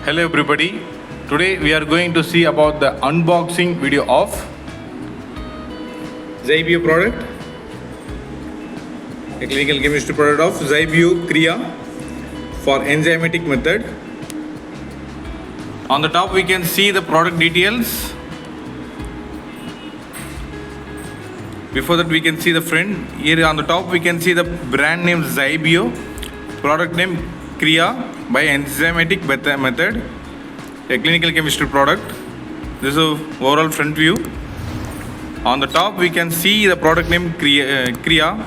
Hello everybody. Today we are going to see about the unboxing video of Zybio product, a clinical chemistry product of Zybio CREA for enzymatic method. On the top we can see the product details. Before that we can see the front. Here on the top we can see the brand name Zybio, product name CREA by enzymatic method, a clinical chemistry product. This is a overall front view. On the top we can see the product name CREA,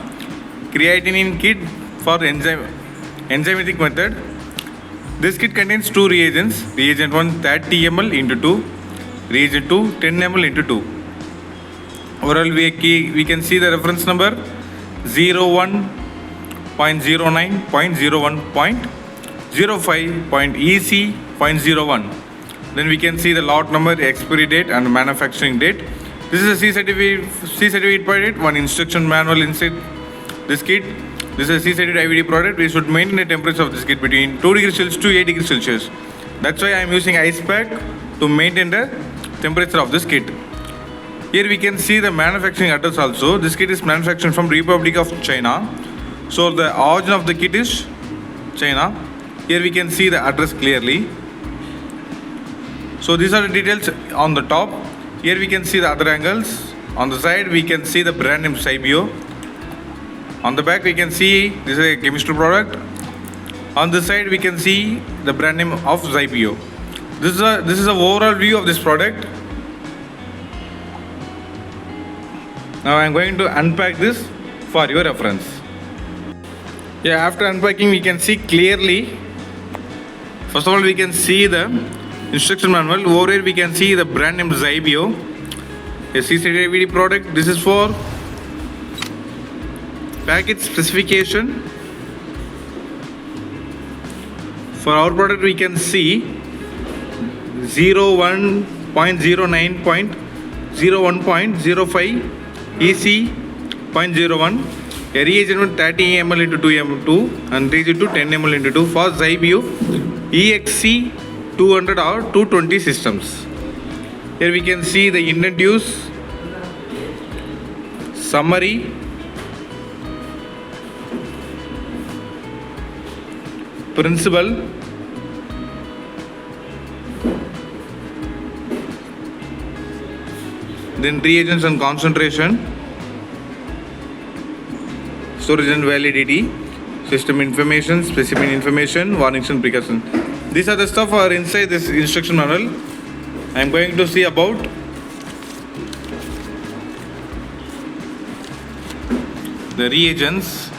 creatinine kit for enzymatic method. This kit contains two reagents, reagent 1 30 ml into 2, reagent 2 10 ml into 2. Overall we can see the reference number 09.01.05.EC.01. Then we can see the lot number, expiry date and manufacturing date. This is a C certificate product, one instruction manual inside this kit. This is a C certified IVD product. We should maintain the temperature of this kit between 2 degrees Celsius to 8 degrees Celsius. That's why I am using ice pack to maintain the temperature of this kit. Here we can see the manufacturing address also. This kit is manufactured from Republic of China. So the origin of the kit is China. Here we can see the address clearly. So these are the details on the top. Here we can see the other angles. On the side we can see the brand name Zybio. On the back we can see this is a chemistry product. On this side we can see the brand name of Zybio. This is an overall view of this product. Now I am going to unpack this for your reference. Yeah, after unpacking we can see clearly. First of all we can see the instruction manual. Over here we can see the brand name Zybio, a C-certified IVD product. This is for package specification. For our product we can see 01.09.01.05.EC.01, a reagent 30 ml into 2 ml2 and reagent to 10 ml into 2 for Zybio EXC 200 or 220 systems. Here we can see the intended use, summary, principle, then reagents and concentration, storage and validity, system information, specimen information, warnings and precautions. These are the stuff are inside this instruction manual. I am going to see about the reagents.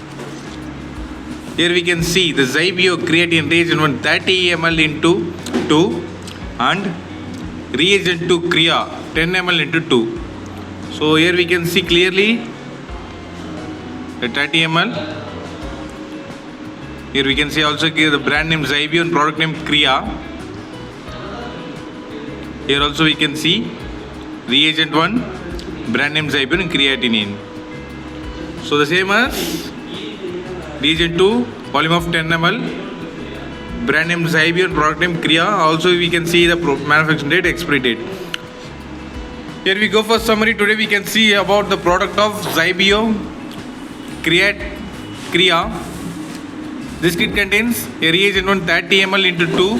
Here we can see the Zybio Creatinine reagent 1 30 ml into 2 and reagent 2 CREA 10 ml into 2. So here we can see clearly the 30 ml. Here we can see also the brand name Zybio and product name CREA. Here also we can see reagent 1, brand name Zybio and creatinine. So the same as reagent 2, volume of 10 ml, brand name Zybio and product name CREA. Also we can see the manufacturing date, expiry date. Here we go for summary. Today we can see about the product of Zybio CREA. This kit contains a reagent 1 30 ml into 2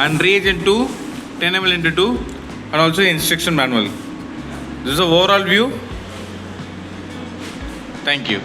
and reagent 2 10 ml into 2 and also instruction manual. This is an overall view. Thank you.